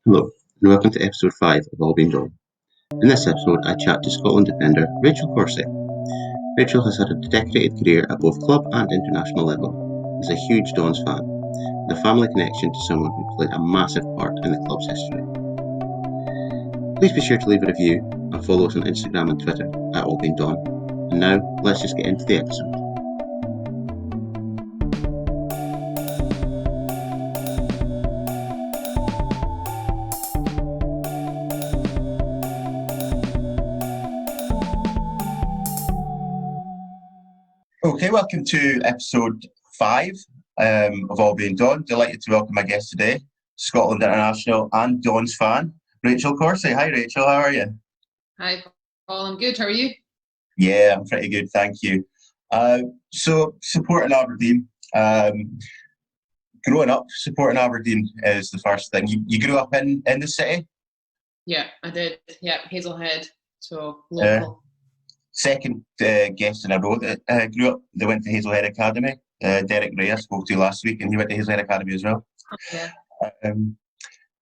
Hello, and welcome to episode 5 of All Being Done. In this episode, I chat to Scotland defender Rachel Corsie. Rachel has had a decorated career at both club and international level, is a huge Dons fan, with a family connection to someone who played a massive part in the club's history. Please be sure to leave a review and follow us on Instagram and Twitter at All Being Done. And now, let's just get into the episode. Okay, welcome to episode 5 of All Being Done. Delighted to welcome my guest today, Scotland international and Dons fan, Rachel Corsie. Hi Rachel, how are you? Hi Paul, I'm good. How are you? Yeah, I'm pretty good, thank you. So, supporting Aberdeen. Growing up, supporting Aberdeen is the first thing. You grew up in the city? Yeah, I did. Yeah, Hazelhead, so local. Second guest in a row that grew up, they went to Hazelhead Academy. Derek Ray I spoke to last week, and he went to Hazelhead Academy as well. Yeah.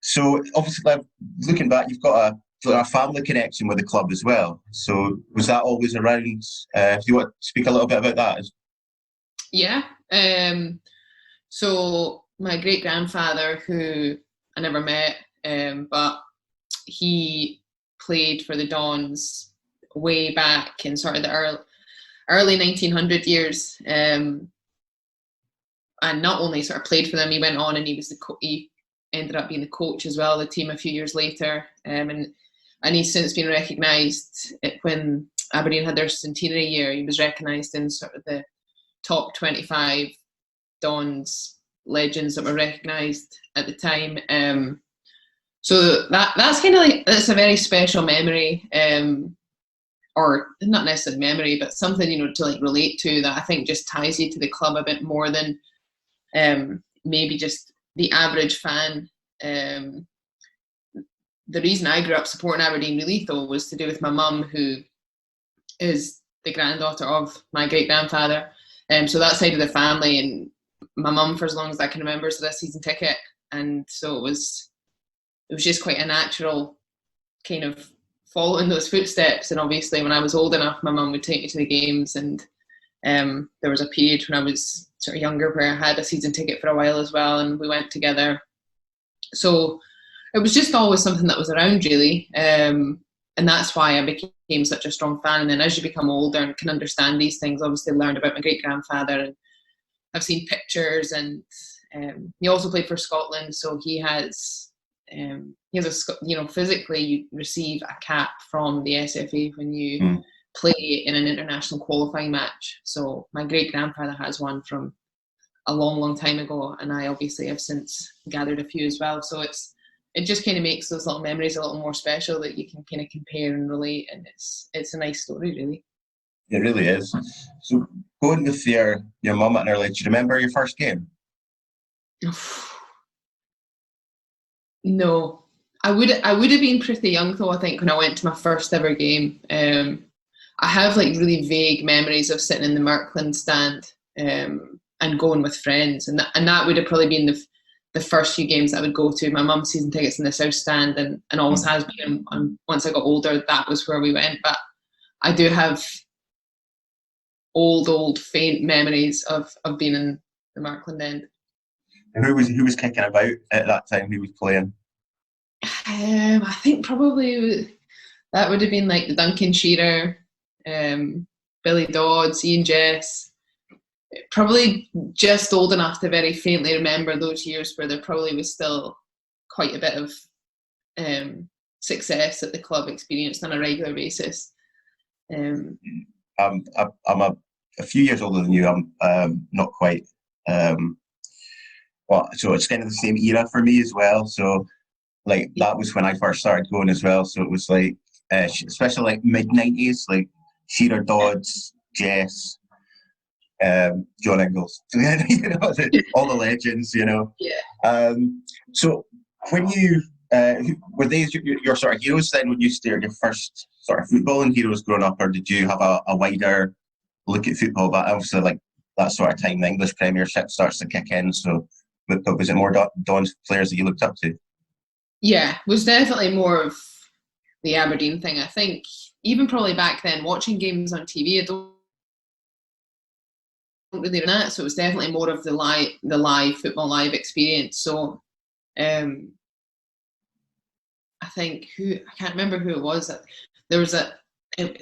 So obviously, looking back, you've got a family connection with the club as well. So was that always around? Do you want to speak a little bit about that? Yeah. So my great grandfather, who I never met, but he played for the Dons way back in sort of the early 1900 years, and not only sort of played for them, he went on and he was he ended up being the coach as well of the team a few years later, and he's since been recognised when Aberdeen had their centenary year. He was recognised in sort of the top 25 Dons legends that were recognised at the time. So that's kind of like, that's a very special memory. Or not necessarily memory, but something, to like relate to, that I think just ties you to the club a bit more than maybe just the average fan. The reason I grew up supporting Aberdeen really though was to do with my mum, who is the granddaughter of my great grandfather. So that side of the family, and my mum, for as long as I can remember, has had a season ticket, and so it was just quite a natural kind of following those footsteps. And obviously when I was old enough, my mum would take me to the games, and there was a period when I was sort of younger where I had a season ticket for a while as well, and we went together. So it was just always something that was around, really, and that's why I became such a strong fan. And then as you become older and can understand these things, obviously learned about my great grandfather, and I've seen pictures, and he also played for Scotland, so he has physically you receive a cap from the SFA when you play in an international qualifying match. So my great grandfather has one from a long time ago, and I obviously have since gathered a few as well. So it just kind of makes those little memories a little more special, that you can kind of compare and relate, and it's a nice story, really. It really is. So going with your mum and her, do you remember your first game? No. I would have been pretty young though, I think, when I went to my first ever game. I have like really vague memories of sitting in the Markland stand and going with friends, and that would have probably been the first few games I would go to. My mum's season tickets in the South Stand, and always has been. And once I got older, that was where we went. But I do have old faint memories of being in the Markland end. And who was kicking about at that time? Who was playing? I think probably that would have been like the Duncan Shearer, Billy Dodds, Ian Jess. Probably just old enough to very faintly remember those years where there probably was still quite a bit of success that the club experienced on a regular basis. I'm a few years older than you. I'm not quite. So it's kind of the same era for me as well. So like that was when I first started going as well. So it was like, especially like mid-90s, like Shearer, Dodds, Jess, John Ingalls, all the legends, Yeah. So when you were they your sort of heroes then when you started your first sort of footballing heroes growing up, or did you have a wider look at football? But obviously, like that sort of time, the English Premiership starts to kick in. So, but was it more Don's players that you looked up to? Yeah, was definitely more of the Aberdeen thing. I think even probably back then, watching games on TV, I don't really know that. So it was definitely more of the live football live experience. So um, I think I can't remember who it was. There was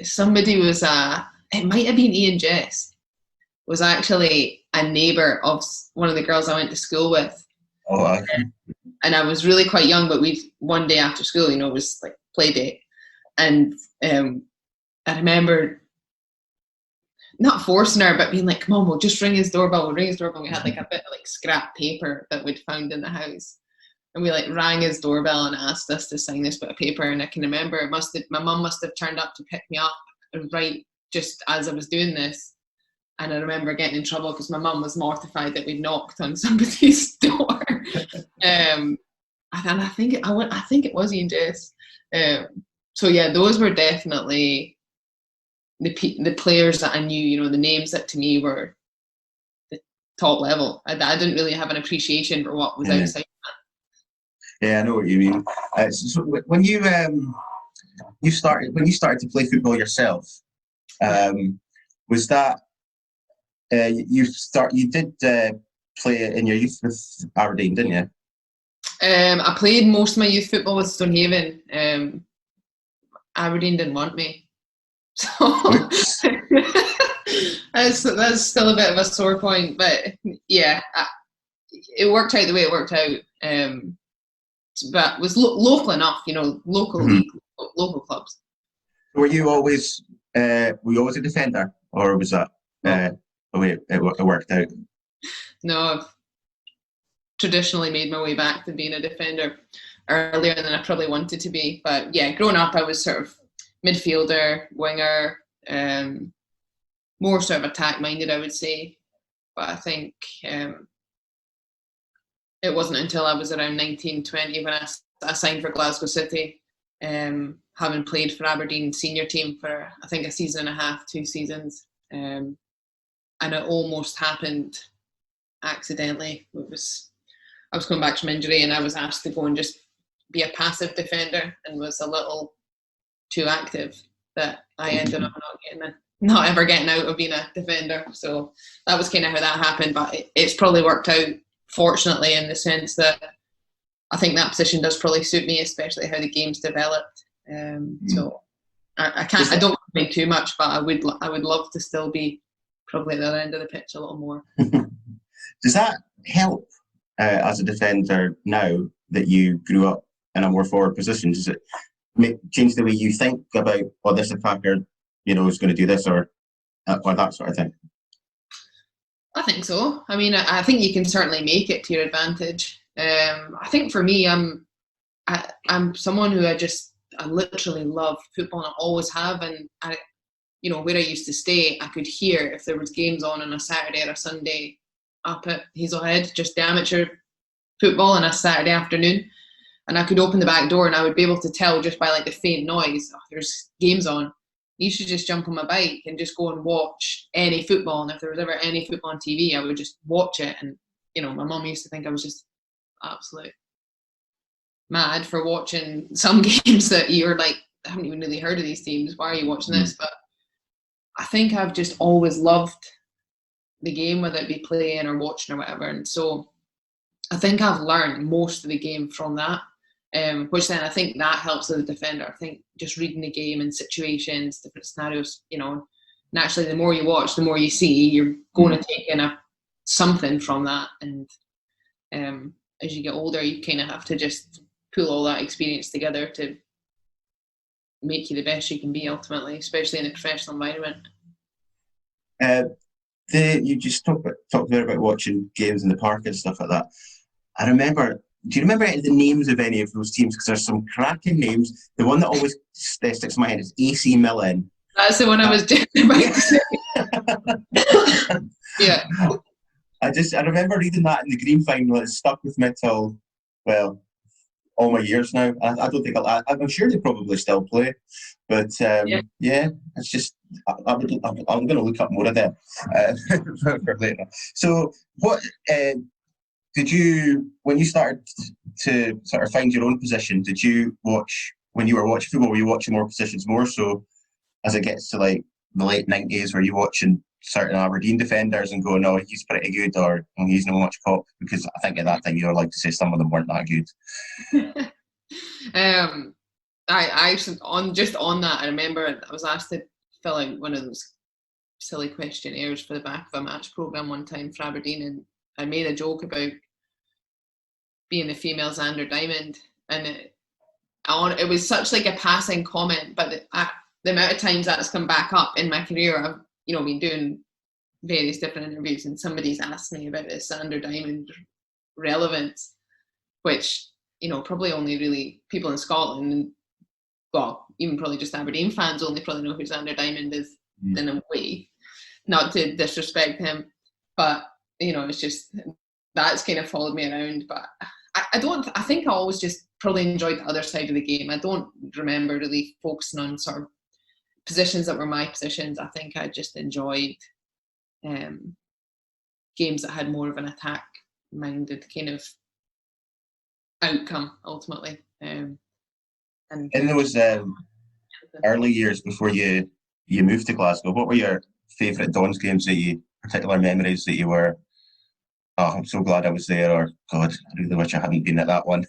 somebody was it might have been Ian Jess, was actually a neighbour of one of the girls I went to school with. Oh, and I was really quite young, but we one day after school, it was like play day, and I remember not forcing her, but being like, "Come on, we'll just ring his doorbell." We'll ring his doorbell. We had like a bit of like scrap paper that we'd found in the house, and we like rang his doorbell and asked us to sign this bit of paper. And I can remember my mum must have turned up to pick me up right just as I was doing this. And I remember getting in trouble because my mum was mortified that we'd knocked on somebody's door. And I think it was Ian Jess. So yeah, those were definitely the players that I knew. The names that to me were the top level. I didn't really have an appreciation for what was outside. Yeah, I know what you mean. So when you started to play football yourself, was that you did play in your youth with Aberdeen, didn't you? I played most of my youth football with Stonehaven. Aberdeen didn't want me, so that's still a bit of a sore point. But yeah, it worked out the way it worked out. But it was local enough, local league, local clubs. Were you always a defender, or was that the way it worked out? No, I've traditionally made my way back to being a defender earlier than I probably wanted to be. But yeah, growing up, I was sort of midfielder, winger, more sort of attack-minded, I would say. But I think it wasn't until I was around 19, 20 when I signed for Glasgow City, having played for Aberdeen senior team for, I think, a season and a half, 2 seasons. And it almost happened accidentally. I was coming back from injury and I was asked to go and just be a passive defender and was a little too active that I ended up not ever getting out of being a defender. So that was kind of how that happened, but it's probably worked out fortunately in the sense that I think that position does probably suit me, especially how the game's developed. So I don't want to make too much, but I would love to still be probably at the other end of the pitch a little more. Does that help as a defender now that you grew up in a more forward position? Does it change the way you think about, this attacker, is going to do this or that sort of thing? I think so. I mean, I think you can certainly make it to your advantage. I think for me, I'm someone who I literally love football and I always have. And where I used to stay, I could hear if there was games on a Saturday or a Sunday up at Hazelhead, just the amateur football on a Saturday afternoon. And I could open the back door and I would be able to tell just by like the faint noise, there's games on. You should just jump on my bike and just go and watch any football. And if there was ever any football on TV, I would just watch it. And, my mum used to think I was just absolute mad for watching some games that you're like, I haven't even really heard of these teams. Why are you watching this? But I think I've just always loved the game, whether it be playing or watching or whatever. And so I think I've learned most of the game from that. Which then I think that helps as a defender. I think just reading the game and situations, different scenarios, naturally the more you watch, the more you see, you're going to take in something from that. And as you get older, you kind of have to just pull all that experience together to make you the best you can be ultimately, especially in a professional environment. You just talked there about watching games in the park and stuff like that. Do you remember the names of any of those teams? Because there's some cracking names. The one that always sticks in my head is AC Milan. That's the one I was just about to say. Yeah. I remember reading that in the Green final. It stuck with me till, all my years now. I don't think I'm sure they probably still play, but it's just I'm going to look up more of them for later. So what? did you, when you started to sort of find your own position, did you watch, when you were watching football, were you watching more positions more so as it gets to like the late 90s, were you watching certain Aberdeen defenders and going, no, he's pretty good, or oh, he's not much cop? Because I think at that time you were like to say some of them weren't that good. I on that, I remember I was asked to fill out one of those silly questionnaires for the back of a match programme one time for Aberdeen, and I made a joke about being the female Xander Diamond, and it was such like a passing comment, but the amount of times that's come back up in my career, I've been doing various different interviews, and somebody's asked me about this Xander Diamond relevance, which probably only really people in Scotland, well, even probably just Aberdeen fans only probably know who Xander Diamond is in a way. Not to disrespect him, but it's just that's kind of followed me around. But I think I always just probably enjoyed the other side of the game. I don't remember really focusing on sort of positions that were my positions. I think I just enjoyed games that had more of an attack-minded kind of outcome ultimately. And in those early years before you moved to Glasgow, what were your favourite Dons games particular memories that you were, oh, I'm so glad I was there, or God, I really wish I hadn't been at that one,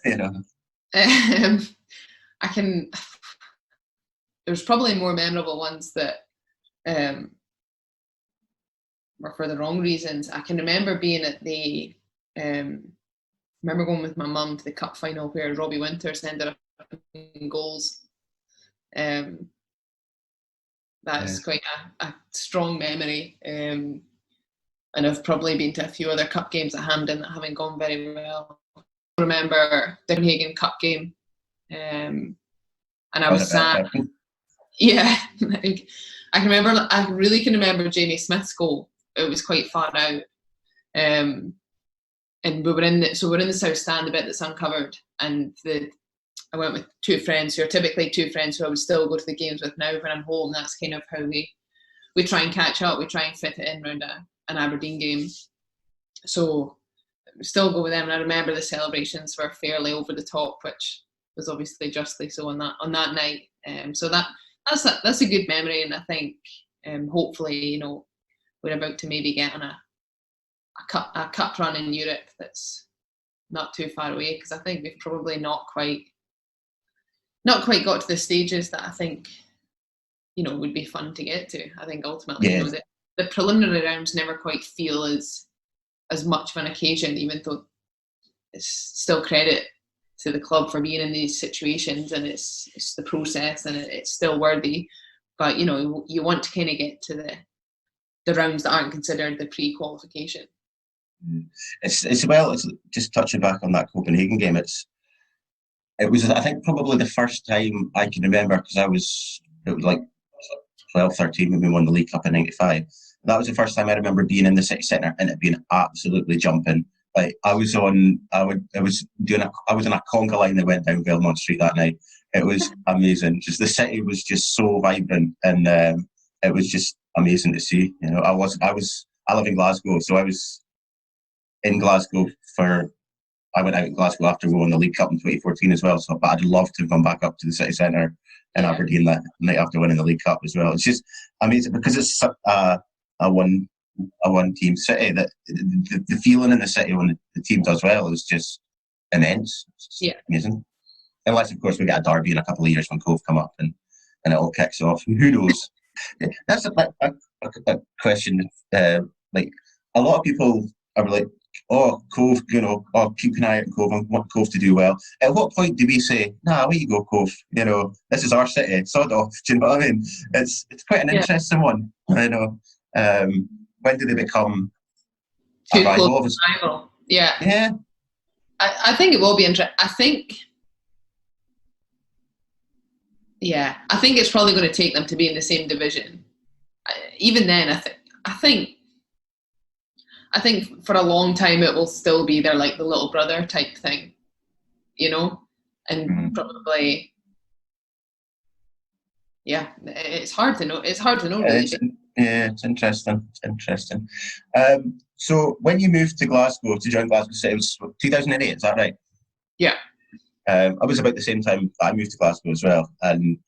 There's probably more memorable ones that were for the wrong reasons. I can remember being at remember going with my mum to the cup final where Robbie Winters ended up in goals. That's quite a strong memory. And I've probably been to a few other cup games at Hampden that haven't gone very well. I remember the Copenhagen Cup game. And I was sat. Yeah. I really can remember Jamie Smith's goal. It was quite far out. And we're in the south stand, the bit that's uncovered, and I went with two friends who are typically two friends who I would still go to the games with now when I'm home. That's kind of how we try and catch up. We try and fit it in around an Aberdeen game. So we still go with them, and I remember the celebrations were fairly over the top, which was obviously justly so on that night. So that's a good memory, and I think hopefully we're about to maybe get on a cup run in Europe that's not too far away, because I think we've probably not quite got to the stages that I think would be fun to get to. I think ultimately the preliminary rounds never quite feel as much of an occasion, even though it's still credit to the club for being in these situations, and it's the process, and it's still worthy. But you want to kind of get to the rounds that aren't considered the pre-qualification. It's just touching back on that Copenhagen game. It was I think probably the first time I can remember, because it was like 12, 13 when we won the League Cup in '95. That was the first time I remember being in the city centre and it being absolutely jumping. Like I was on a conga line that went down Belmont Street that night. It was amazing. Just the city was just so vibrant, and it was just amazing to see. I live in Glasgow, so I was in Glasgow I went out in Glasgow after we won the League Cup in 2014 as well. So, but I'd love to have gone back up to the city centre in Aberdeen that night after winning the League Cup as well. It's just amazing because it's a one team city, that the feeling in the city when the team does well is just immense. It's just amazing. Unless of course we get a derby in a couple of years when Cove come up and it all kicks off. Who knows? That's a question. Like a lot of people are like, oh, Cove, keep an eye out on Cove. I want Cove to do well. At what point do we say, nah, where you go, Cove? This is our city. Sod off. Do you know what I mean? It's quite an interesting one. I know. When do they become a rival? Yeah. Yeah. I think it will be interesting. I think it's probably going to take them to be in the same division. Even then, I think for a long time it will still be they're like the little brother type thing, and probably, it's hard to know. It's hard to know. Really. It's interesting. So when you moved to Glasgow to join Glasgow City, it was 2008, is that right? Yeah. I was about the same time I moved to Glasgow as well. And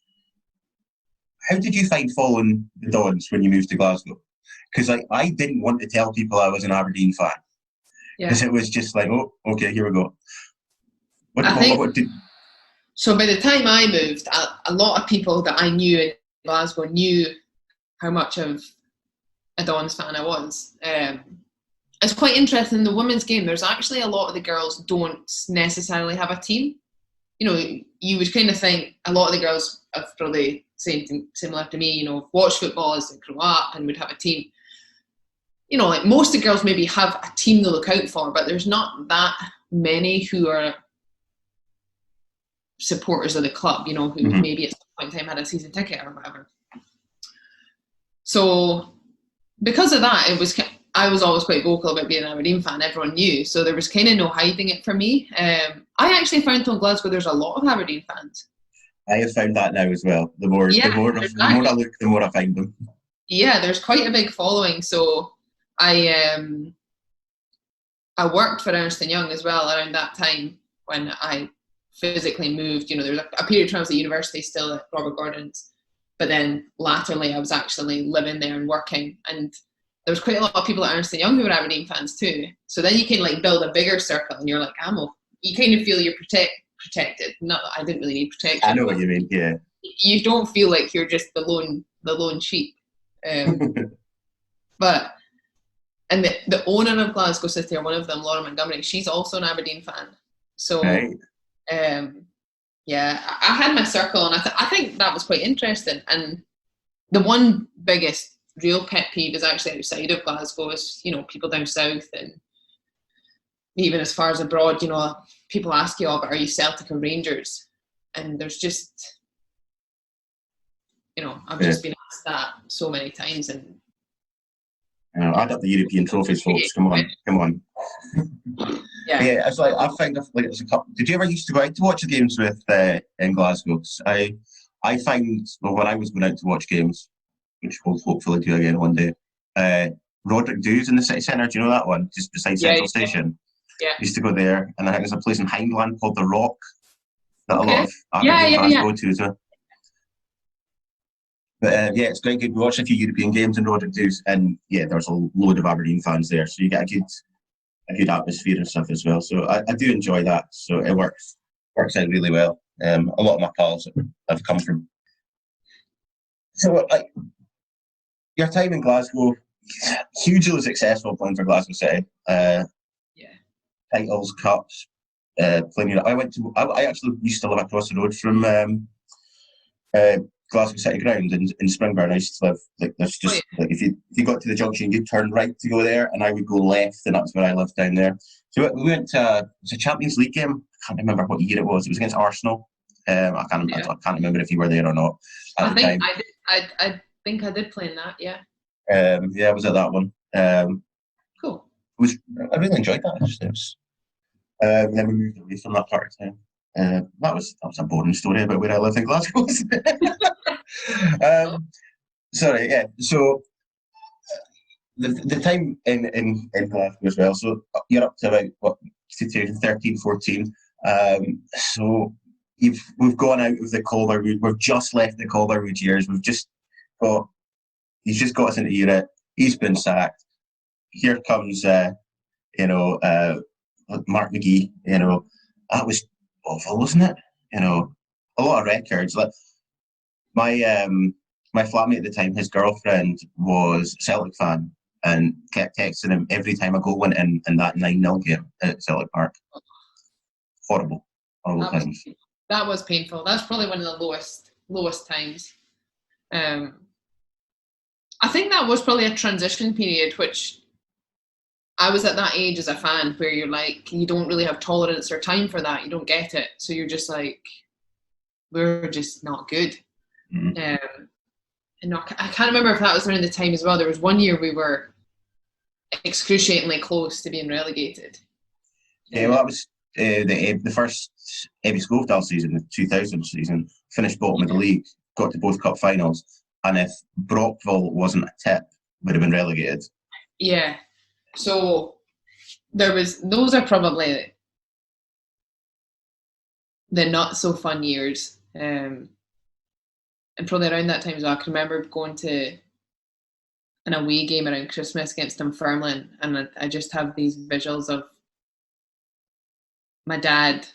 how did you find following the Dons when you moved to Glasgow? Because I didn't want to tell people I was an Aberdeen fan. Because it was just like, oh, okay, here we go. So by the time I moved, a lot of people that I knew in Glasgow knew how much of a Dons fan I was. It's quite interesting. In the women's game, there's actually a lot of the girls don't necessarily have a team. You know, you would kind of think a lot of the girls are probably similar to me, you know, watch football as they grow up and would have a team. You know, like most of the girls maybe have a team to look out for, but there's not that many who are supporters of the club, you know, who maybe at some point in time had a season ticket or whatever. So because of that, I was always quite vocal about being an Aberdeen fan. Everyone knew, so there was kind of no hiding it for me. I actually found in Glasgow there's a lot of Aberdeen fans. I have found that now as well. The more I look, the more I find them. Yeah, there's quite a big following. So I worked for Ernst & Young as well around that time when I physically moved. You know, there was a period of time I was at university still at Robert Gordon's, but then latterly I was actually living there and working, and there was quite a lot of people at Ernst & Young who were Aberdeen fans too. So then you can like build a bigger circle, and you're like, you kind of feel you're protected. Not that I didn't really need protection. I know what you mean. Yeah. You don't feel like you're just the lone sheep. But and the owner of Glasgow City, or one of them, Laura Montgomery, she's also an Aberdeen fan. So, right. Yeah, I had my circle, and I think that was quite interesting. And the one biggest real pet peeve is actually outside of Glasgow is, you know, people down south and even as far as abroad, you know, people ask you, but are you Celtic or Rangers? And there's just, you know, I've just been asked that so many times. And add up the European trophies, folks. Come on. Yeah, it's like I find like there's a couple. Did you ever used to go out to watch the games with in Glasgow? I find when I was going out to watch games, which we'll hopefully do again one day. Roderick Dew's in the city centre. Do you know that one? Just beside Central Station. Yeah. Used to go there, and I think there's a place in Hindland called the Rock that a lot of Aberdeen fans go to as well. But it's quite good. We watched a few European games in Roderick Dew's, and there's a load of Aberdeen fans there, so you get a good atmosphere and stuff as well. So I do enjoy that. So it works out really well. A lot of my pals have come from. So your time in Glasgow, hugely successful playing for Glasgow City. Titles, cups, playing. I actually used to live across the road from Glasgow City Ground in Springburn. I used to live there's just like if you got to the junction, you'd turn right to go there, and I would go left, and that's where I lived down there. So we went to it was a Champions League game. I can't remember what year it was. It was against Arsenal. I can't remember if you were there or not at the time. I think I did play in that. Yeah. I was at that one. Cool. I really enjoyed that. Then we moved away from that part of town. That was a boring story about where I live in Glasgow. Sorry, yeah. So the time in Glasgow as well. So you're up to about 2013, 14. So we've gone out of the Calderwood. We've just left the Calderwood years. He's just got us into Europe. He's been sacked. Here comes Mark McGee. That was awful, wasn't it? A lot of records. Like my flatmate at the time, his girlfriend was a Celtic fan and kept texting him every time a goal went in that 9-0 game at Celtic Park. Horrible times. That was painful. That's probably one of the lowest times. I think that was probably a transition period, which I was at that age as a fan where you're like, you don't really have tolerance or time for that. You don't get it. So you're just like, we're just not good. Mm-hmm. And I can't remember if that was around the time as well. There was one year we were excruciatingly close to being relegated. Yeah, well, that was the first Ebbie Scoville season, the 2000 season, finished bottom of the league, got to both cup finals. And if Brockville wasn't a tip, would have been relegated. Yeah. So those are probably the not so fun years. And probably around that time as well, I can remember going to an away game around Christmas against Dunfermline, and I just have these visuals of my dad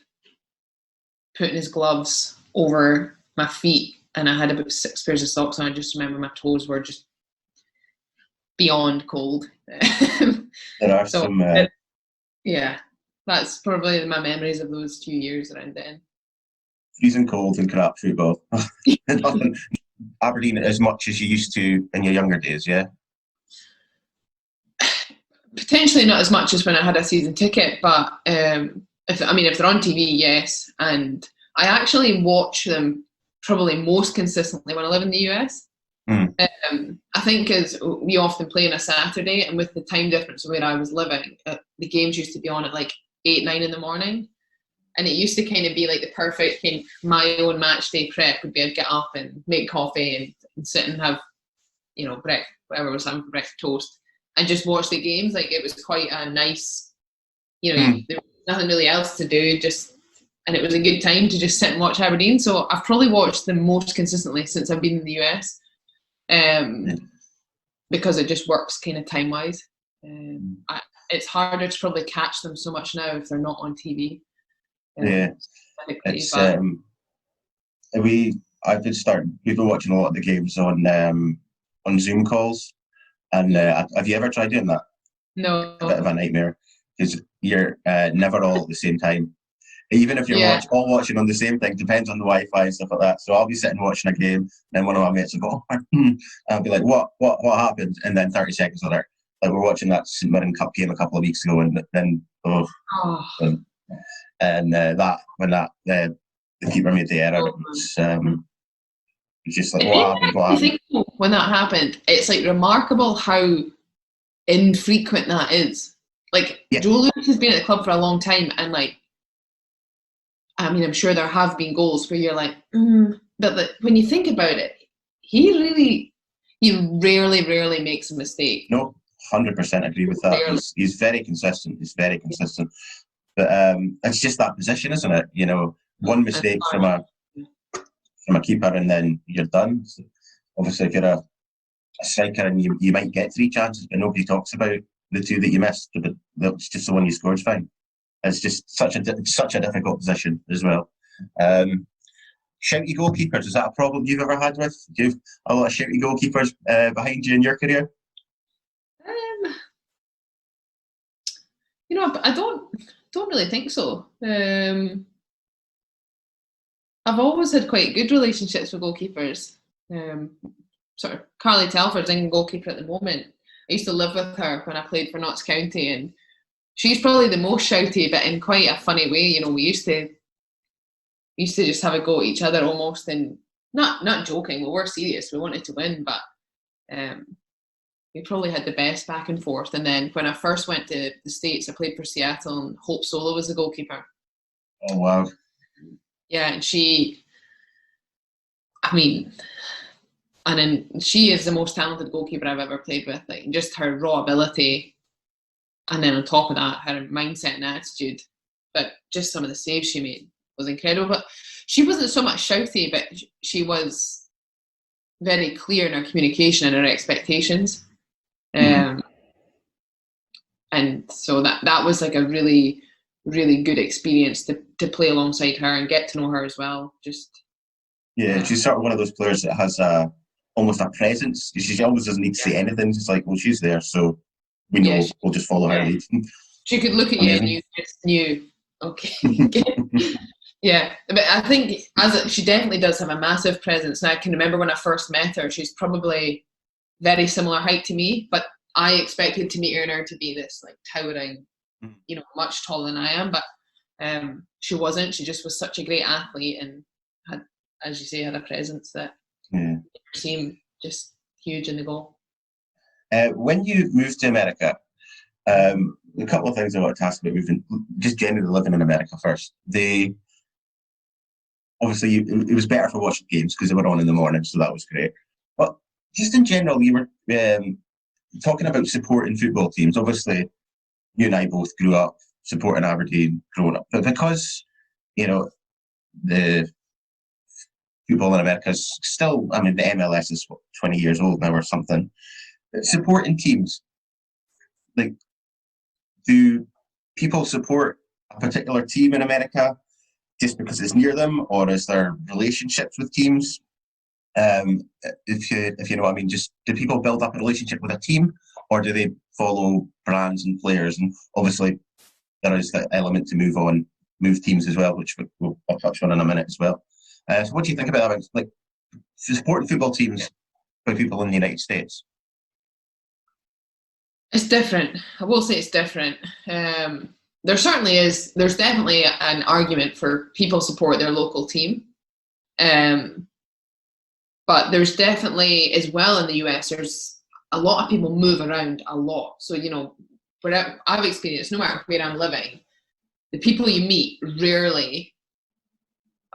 putting his gloves over my feet, and I had about 6 pairs of socks on. I just remember my toes were just beyond cold. There are some. Yeah, that's probably my memories of those 2 years around then. Freezing cold and crap football. Nothing. Aberdeen as much as you used to in your younger days, yeah? Potentially not as much as when I had a season ticket, but if they're on TV, yes. And I actually watch them probably most consistently when I live in the US. I think because we often play on a Saturday, and with the time difference where I was living, the games used to be on at like 8, 9 in the morning. And it used to kind of be like the perfect kind of my own match day prep would be I'd get up and make coffee and sit and have, whatever was having for breakfast, toast, and just watch the games. Like it was quite a nice, there was nothing really else to do, and it was a good time to just sit and watch Aberdeen. So I've probably watched them most consistently since I've been in the US, because it just works kind of time wise. It's harder to probably catch them so much now if they're not on TV. It's we've been watching a lot of the games on Zoom calls, and have you ever tried doing that? No. A bit of a nightmare, because you're never all at the same time. Even if you're all watching on the same thing, depends on the Wi-Fi and stuff like that. So I'll be sitting watching a game, and then one of my mates will go, and I'll be like, what happened? And then 30 seconds later, like we're watching that St Mirren Cup game a couple of weeks ago, and then the keeper made the error, it's just like, what happened? I think when that happened, it's like remarkable how infrequent that is. Like Joe Lewis has been at the club for a long time, and like, I mean, I'm sure there have been goals where you're like, but when you think about it, he rarely makes a mistake. No, 100% agree with that. He's very consistent. But it's just that position, isn't it? One mistake from a keeper, and then you're done. So obviously, if you're a striker, and you might get 3 chances, but nobody talks about the 2 that you missed. But it's just the one you scored fine. It's just such a difficult position as well. Shouty goalkeepers, is that a problem you've ever had with? Do you have a lot of shouty goalkeepers behind you in your career? I don't really think so. I've always had quite good relationships with goalkeepers. Sort of Carly Telford's England goalkeeper at the moment. I used to live with her when I played for Notts County, and she's probably the most shouty, but in quite a funny way. We used to just have a go at each other almost, and not joking. We were serious. We wanted to win, but we probably had the best back and forth. And then when I first went to the States, I played for Seattle, and Hope Solo was the goalkeeper. Oh wow! Yeah, and she is the most talented goalkeeper I've ever played with. Like just her raw ability. And then on top of that, her mindset and attitude, but just some of the saves she made was incredible. But she wasn't so much shouty, but she was very clear in her communication and her expectations. And so that was like a really, really good experience to play alongside her and get to know her as well. She's sort of one of those players that has almost a presence. She almost doesn't need to say anything. It's like, well, she's there, so we know we'll just follow her lead. She could look at you and you just knew, okay. Yeah, but I think she definitely does have a massive presence. And I can remember when I first met her, she's probably very similar height to me, but I expected to meet her to be this like towering, much taller than I am. But she wasn't. She just was such a great athlete and had, as you say, had a presence that seemed just huge in the goal. When you moved to America, a couple of things I want to ask about moving, just generally living in America first. Obviously, it was better for watching games because they were on in the morning, so that was great. But just in general, you were talking about supporting football teams, obviously you and I both grew up supporting Aberdeen growing up, but because, you know, the football in America is still, I mean, the MLS is 20 years old now or something. Supporting teams, like, do people support a particular team in America just because it's near them, or is there relationships with teams? If you know what I mean, just do people build up a relationship with a team, or do they follow brands and players? And obviously, there is the element to move teams as well, which I'll touch on in a minute as well. So, what do you think about that? Like supporting football teams by people in the United States? It's different. I will say it's different. There's definitely an argument for people support their local team. But there's definitely, as well in the US, there's a lot of people move around a lot. So, you know, where I've experienced, no matter where I'm living, the people you meet rarely,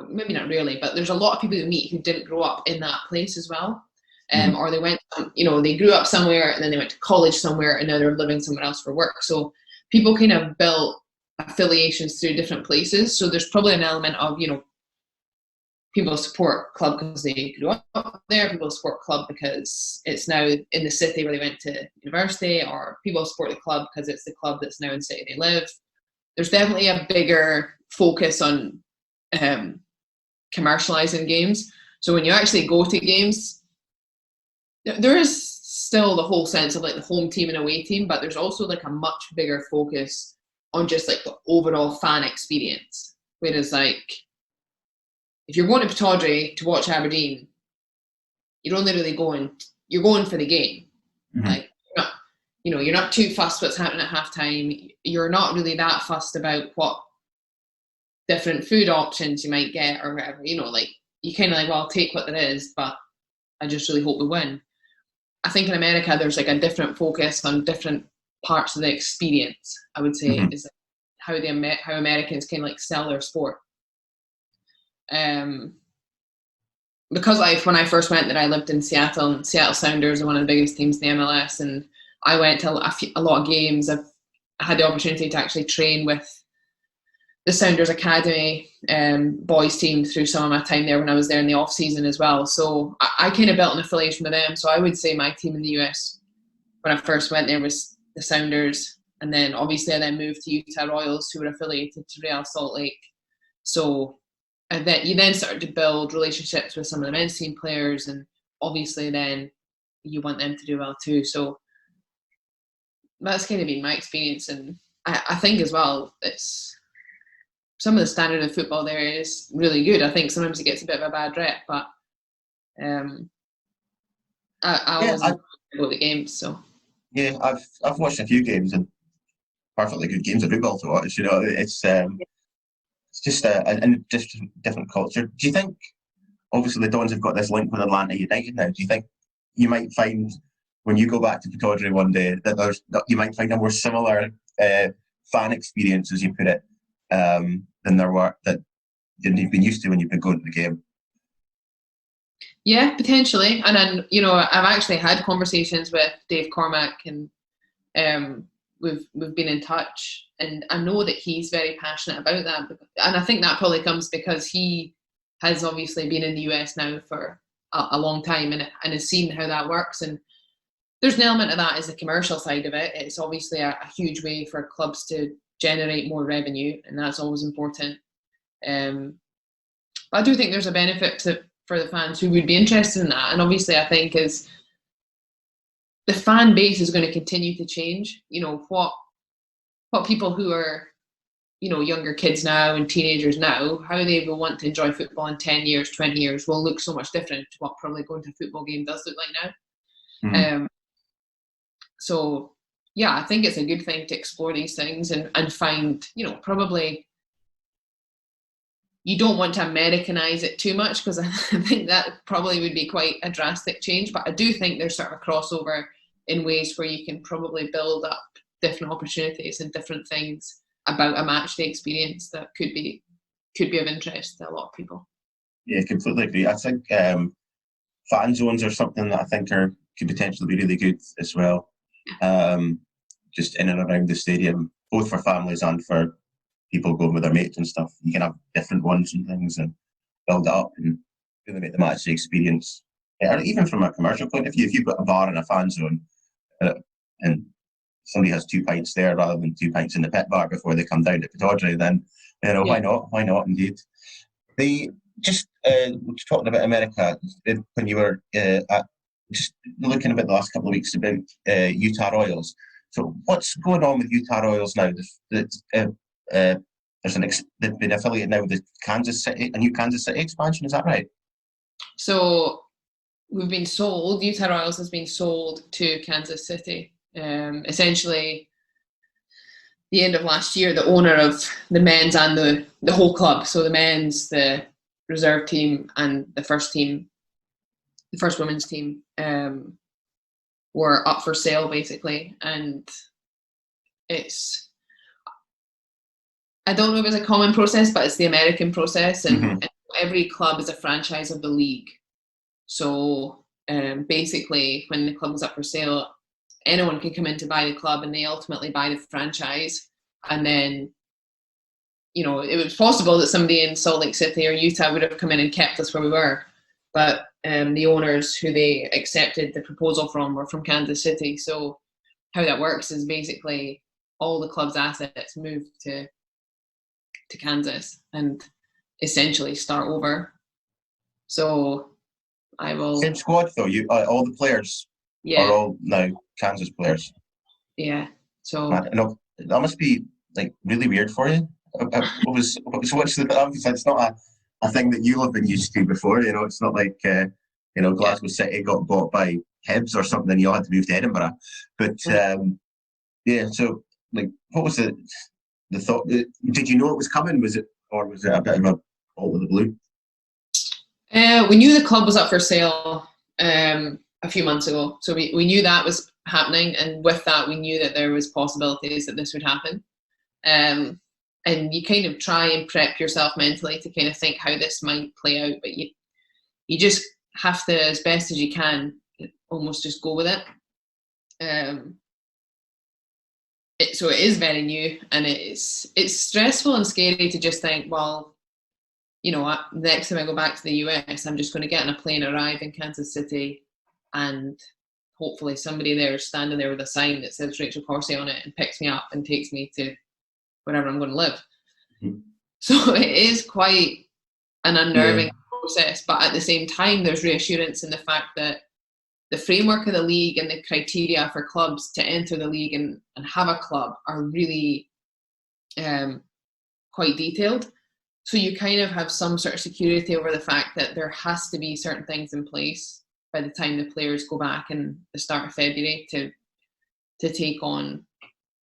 maybe not rarely, but there's a lot of people you meet who didn't grow up in that place as well. Or they went, you know, they grew up somewhere and then they went to college somewhere and now they're living somewhere else for work. So people kind of built affiliations through different places. So there's probably an element of, you know, people support club because they grew up there. People support club because it's now in the city where they went to university, or people support the club because it's the club that's now in the city they live. There's definitely a bigger focus on commercializing games. So when you actually go to games, there is still the whole sense of like the home team and away team, but there's also like a much bigger focus on just like the overall fan experience. Whereas like, if you're going to Pittodrie to watch Aberdeen, you're only really you're going for the game. Mm-hmm. Like, you're not too fussed what's happening at halftime. You're not really that fussed about what different food options you might get or whatever. You know, like, you kind of like, well, I'll take what there is, but I just really hope we win. I think in America, there's like a different focus on different parts of the experience, I would say, is like how Americans can like sell their sport. Because when I first went there, I lived in Seattle, and Seattle Sounders are one of the biggest teams in the MLS, and I went to a lot of games. I had the opportunity to actually train with the Sounders Academy boys team through some of my time there when I was there in the off season as well. So I kind of built an affiliation with them. So I would say my team in the US when I first went there was the Sounders, and then obviously I then moved to Utah Royals, who were affiliated to Real Salt Lake. So and then you then started to build relationships with some of the men's team players, and obviously then you want them to do well too. So that's kind of been my experience, and I think as well it's some of the standard of football there is really good. I think sometimes it gets a bit of a bad rep, but I always go to games. So yeah, I've watched a few games and perfectly good games of football to watch. You know, it's just a different culture. Do you think, obviously the Dons have got this link with Atlanta United now, do you think you might find when you go back to Pittodrie one day that you might find a more similar fan experience, as you put it, than you've been used to when you've been going to the game? Yeah, potentially. And then, I've actually had conversations with Dave Cormack, and we've been in touch, and I know that he's very passionate about that. And I think that probably comes because he has obviously been in the US now for a long time and has seen how that works. And there's an element of that is the commercial side of it. It's obviously a huge way for clubs to generate more revenue, and that's always important. But I do think there's a benefit for the fans who would be interested in that. And obviously I think as the fan base is going to continue to change, what people who are, younger kids now and teenagers now, how they will want to enjoy football in 10 years, 20 years will look so much different to what probably going to a football game does look like now. Mm-hmm. So yeah, I think it's a good thing to explore these things and find, probably you don't want to Americanize it too much, because I think that probably would be quite a drastic change. But I do think there's sort of a crossover in ways where you can probably build up different opportunities and different things about a match day experience that could be of interest to a lot of people. Yeah, completely agree. I think fan zones are something that I think could potentially be really good as well. just in and around the stadium, both for families and for people going with their mates and stuff. You can have different ones and things and build it up and really make the match the experience. Or even from a commercial point of view, if you've got a bar and a fan zone and somebody has 2 pints there rather than 2 pints in the pit bar before they come down to Pittodrie, then why not? Why not? Indeed. They just talking about America when you were just looking about the last couple of weeks about Utah Royals. So what's going on with Utah Royals now? They've been affiliated now with the Kansas City, a new Kansas City expansion. Is that right? So we've been sold. Utah Royals has been sold to Kansas City. Essentially, the end of last year, the owner of the men's and the whole club, so the men's, the reserve team, and the first women's team, were up for sale basically. And I don't know if it's a common process, but it's the American process, and every club is a franchise of the league. So basically, when the club is up for sale, anyone can come in to buy the club, and they ultimately buy the franchise. And then, it was possible that somebody in Salt Lake City or Utah would have come in and kept us where we were. But the owners who they accepted the proposal from were from Kansas City. So how that works is basically all the club's assets move to Kansas and essentially start over. So I will... Same squad though, all the players are all now Kansas players. Yeah, so... that must be really weird for you. What's the... It's not a thing that you'll have been used to before, it's not like, Glasgow City got bought by Hibs or something and you all had to move to Edinburgh. But, so, what was the thought? Did you know it was coming? Was it a bit of a all of the blue? We knew the club was up for sale a few months ago. So we knew that was happening. And with that, we knew that there was possibilities that this would happen. And you kind of try and prep yourself mentally to kind of think how this might play out. But you just have to, as best as you can, almost just go with it. So it is very new, and it's stressful and scary to just think, well, next time I go back to the US, I'm just going to get on a plane, arrive in Kansas City, and hopefully somebody there is standing there with a sign that says Rachel Corsie on it and picks me up and takes me to wherever I'm going to live. Mm-hmm. So it is quite an unnerving process, but at the same time, there's reassurance in the fact that the framework of the league and the criteria for clubs to enter the league and have a club are really quite detailed. So you kind of have some sort of security over the fact that there has to be certain things in place by the time the players go back in the start of February to take on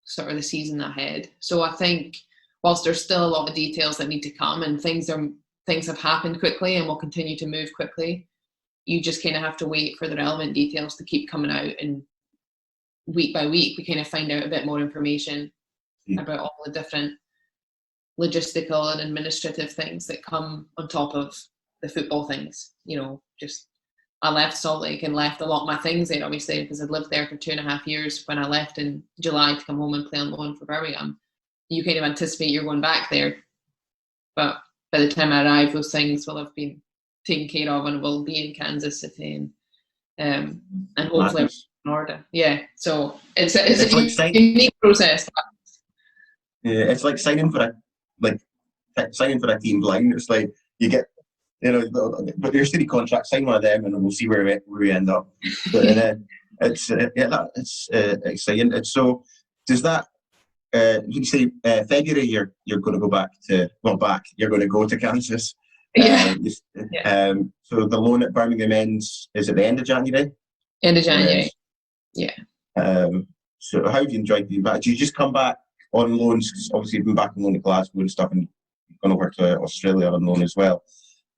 sort of the season ahead. So I think whilst there's still a lot of details that need to come and things have happened quickly and will continue to move quickly, you just kind of have to wait for the relevant details to keep coming out, and week by week we kind of find out a bit more information about all the different logistical and administrative things that come on top of the football things. Just I left Salt Lake and left a lot of my things there, obviously, because I'd lived there for 2.5 years when I left in July to come home and play on loan for Birmingham. You kind of anticipate you're going back there, but by the time I arrive, those things will have been taken care of and will be in Kansas City and hopefully in order. Yeah, so it's a unique process. Yeah, it's like signing for a team blind. It's like you get, but your city contract, sign one of them, and we'll see where we end up. But it's exciting. And so does that? You say February you're going to go back to you're going to go to Kansas. Yeah. So the loan at Birmingham ends is at the end of January. End of January. Yeah. So how do you enjoy being back? Do you just come back on loans? Because obviously you've been back on loan to Glasgow and stuff, and you've gone over to Australia on loan as well.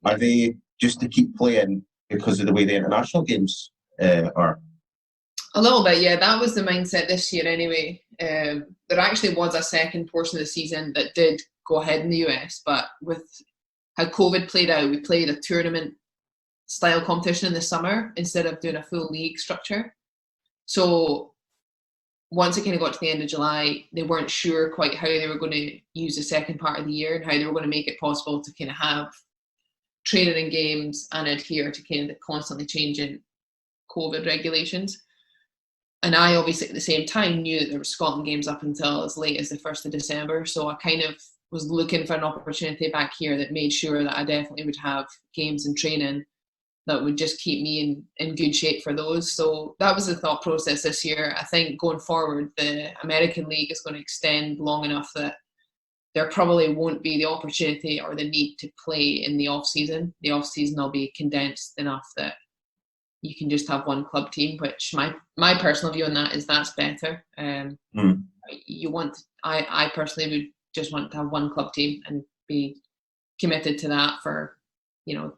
Are they just to keep playing because of the way the international games are? A little bit, yeah. That was the mindset this year anyway. There actually was a second portion of the season that did go ahead in the US, but with how COVID played out, we played a tournament-style competition in the summer instead of doing a full league structure. So once it kind of got to the end of July, they weren't sure quite how they were going to use the second part of the year and how they were going to make it possible to kind of have training and games and adhere to kind of the constantly changing COVID regulations. And I obviously at the same time knew that there were Scotland games up until as late as the 1st of December. So I kind of was looking for an opportunity back here that made sure that I definitely would have games and training that would just keep me in good shape for those. So that was the thought process this year. I think going forward, the American League is going to extend long enough that there probably won't be the opportunity or the need to play in the off-season. The off-season will be condensed enough that you can just have one club team, which my personal view on that is that's better. I personally would just want to have one club team and be committed to that for, the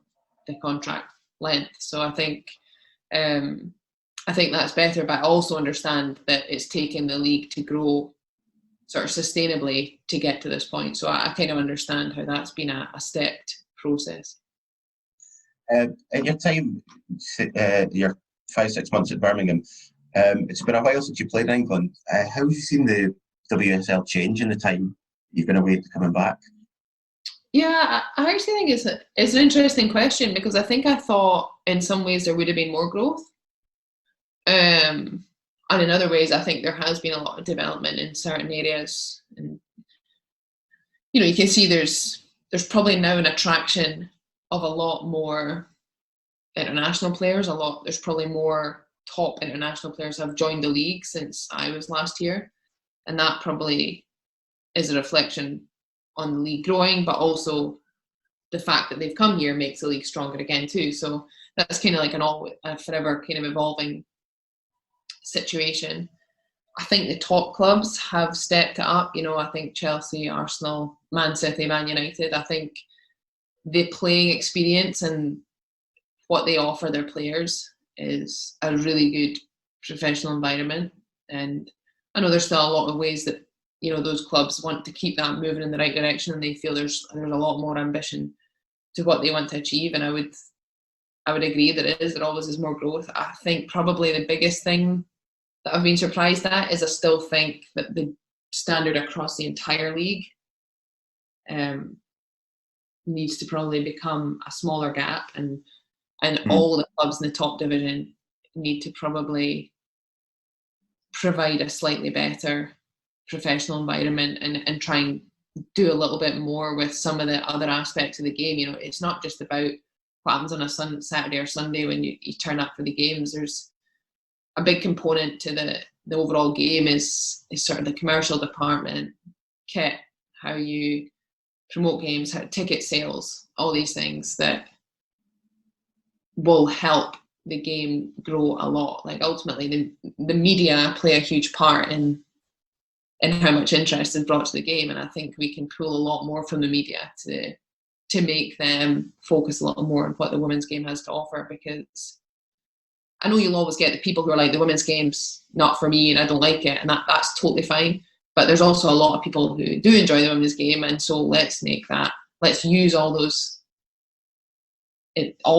contract length. So I think that's better, but I also understand that it's taken the league to grow sort of sustainably to get to this point. So I kind of understand how that's been a stepped process. At your time, your 5-6 months at Birmingham, it's been a while since you played in England. How have you seen the WSL change in the time you've been away to coming back? Yeah, I actually think it's an interesting question, because I think I thought in some ways there would have been more growth. And in other ways, I think there has been a lot of development in certain areas. And, you can see there's probably now an attraction of a lot more international players. There's probably more top international players have joined the league since I was last here. And that probably is a reflection on the league growing, but also the fact that they've come here makes the league stronger again too. So that's kind of like a forever kind of evolving situation. I think the top clubs have stepped it up. I think Chelsea, Arsenal, Man City, Man United, I think the playing experience and what they offer their players is a really good professional environment. And I know there's still a lot of ways that those clubs want to keep that moving in the right direction, and they feel there's a lot more ambition to what they want to achieve. And I would agree that there always is more growth. I think probably the biggest thing that I've been surprised at is I still think that the standard across the entire league needs to probably become a smaller gap, and all the clubs in the top division need to probably provide a slightly better professional environment and try and do a little bit more with some of the other aspects of the game. It's not just about what happens on a Saturday or Sunday when you turn up for the games. There's a big component to the overall game is sort of the commercial department, kit, how you promote games, how ticket sales, all these things that will help the game grow a lot. Like ultimately the media play a huge part in how much interest is brought to the game, and I think we can pull a lot more from the media to make them focus a little more on what the women's game has to offer. Because I know you'll always get the people who are like, the women's game's not for me and I don't like it, and that's totally fine. But there's also a lot of people who do enjoy the women's game, and so let's use all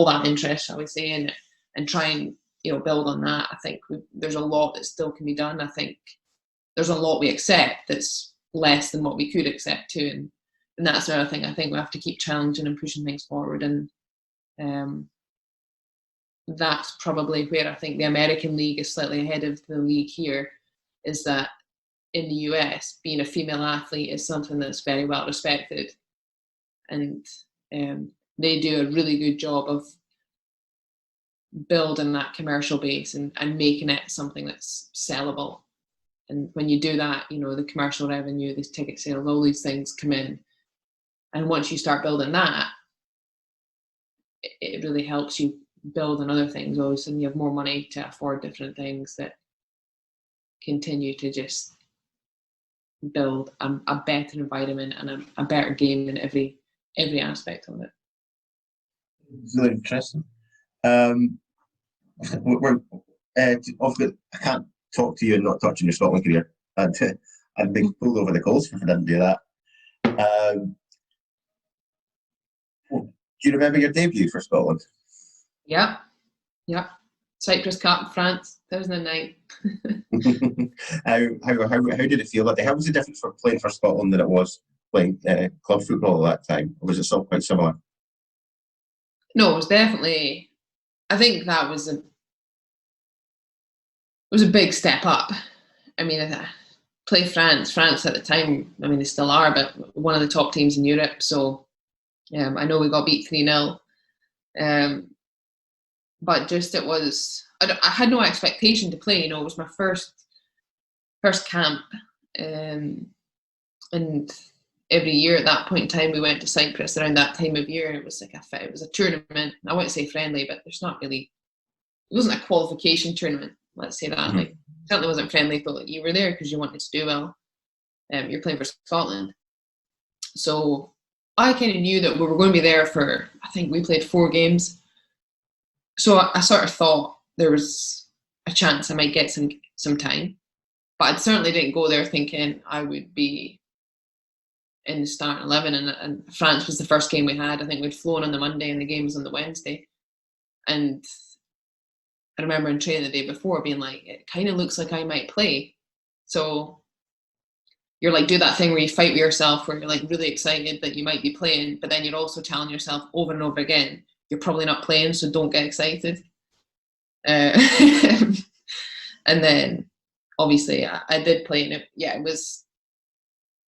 that interest, shall we say, and try and build on that. I think there's a lot that still can be done. I think there's a lot we accept that's less than what we could accept too, and that's another thing. I think we have to keep challenging and pushing things forward, and that's probably where I think the American League is slightly ahead of the league here, is that in the US, being a female athlete is something that's very well respected, and they do a really good job of building that commercial base and making it something that's sellable. And when you do that, the commercial revenue, the ticket sales, all these things come in. And once you start building that, it really helps you build on other things. All of a sudden you have more money to afford different things that continue to just build a better environment and a better game in every aspect of it. It's really interesting. I can't talk to you and not touch on your Scotland career. I'd be pulled over the coals if I didn't do that. Do you remember your debut for Scotland? Yeah. Cyprus Cup, France, 2009. How did it feel that day? How was it different for playing for Scotland than it was playing club football at that time? Or was it still quite similar? No, it was definitely. I think that was a big step up. I mean, play France. France at the time, I mean, they still are, but one of the top teams in Europe. So I know we got beat 3-0. But just it was, I had no expectation to play. You know, it was my first camp. And every year at that point in time, we went to Cyprus around that time of year. And it was like it was a tournament. I wouldn't say friendly, but there's not really, it wasn't a qualification tournament. Let's say that. Mm-hmm. Like, certainly wasn't friendly, but you were there because you wanted to do well. You're playing for Scotland. So I kind of knew that we were going to be there for, I think we played 4 games. So I sort of thought there was a chance I might get some time. But I certainly didn't go there thinking I would be in the starting 11. And France was the first game we had. I think we'd flown on the Monday and the game was on the Wednesday. And I remember in training the day before being like, it kind of looks like I might play. So you're like, do that thing where you fight with yourself, where you're like really excited that you might be playing, but then you're also telling yourself over and over again, you're probably not playing, so don't get excited. And then obviously I did play, and it was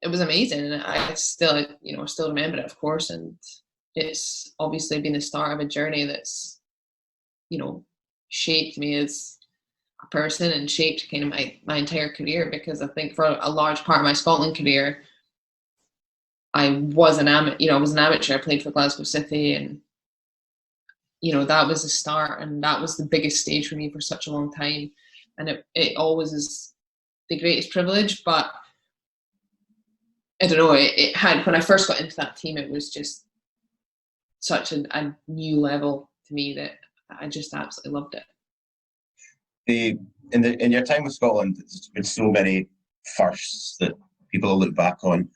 amazing. And I still remember it, of course. And it's obviously been the start of a journey that's, shaped me as a person and shaped kind of my entire career, because I think for a large part of my Scotland career, I was an amateur. I was an amateur. I played for Glasgow City, and that was the start, and that was the biggest stage for me for such a long time. And it always is the greatest privilege. But I don't know. It had, when I first got into that team, it was just such a new level to me that I just absolutely loved it. In your time with Scotland, there's been so many firsts that people will look back on.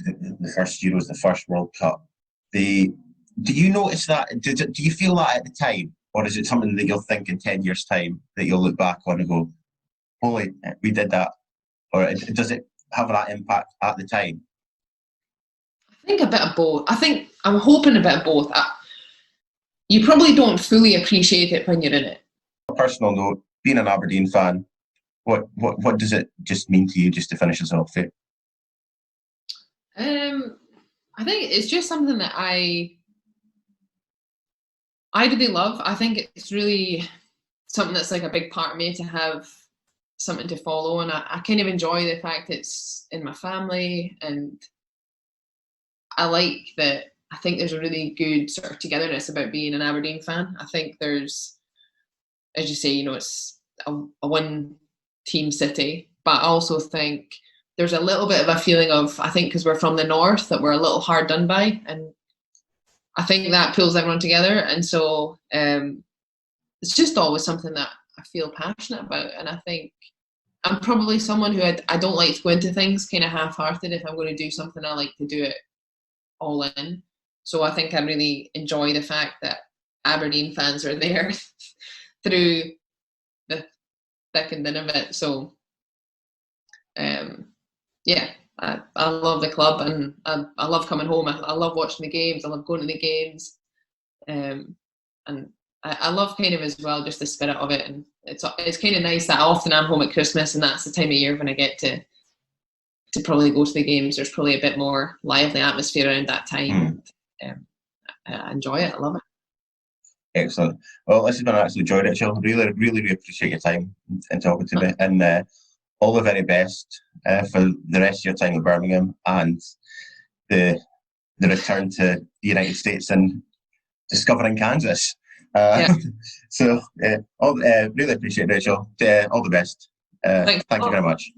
The first Euros, the first World Cup. Do you notice that? Do you feel that at the time, or is it something that you'll think in 10 years' time that you'll look back on and go, "Holy, we did that," or does it have that impact at the time? I think a bit of both. I'm hoping a bit of both. You probably don't fully appreciate it when you're in it. On a personal note, being an Aberdeen fan, what does it just mean to you, just to finish us off here? I think it's just something that I really love. I think it's really something that's like a big part of me, to have something to follow, and I kind of enjoy the fact it's in my family, and I like that. I think there's a really good sort of togetherness about being an Aberdeen fan. I think there's, as you say, it's a one team city, but I also think there's a little bit of a feeling of, I think because we're from the north, that we're a little hard done by, and I think that pulls everyone together. And so it's just always something that I feel passionate about. And I think I'm probably someone who I don't like to go into things kind of half-hearted. If I'm going to do something, I like to do it all in. So I think I really enjoy the fact that Aberdeen fans are there through the thick and thin of it. So I love the club, and I love coming home. I love watching the games. I love going to the games, and I love kind of as well just the spirit of it. And it's kind of nice that often I'm home at Christmas, and that's the time of year when I get to probably go to the games. There's probably a bit more lively atmosphere around that time. I enjoy it. I love it. Excellent. Well, this has been an absolute joy, Rachel. Really, really, really appreciate your time and talking to me. And all the very best for the rest of your time at Birmingham, and the return to the United States and discovering Kansas. So, really appreciate it, Rachel. All the best. Thank you very much.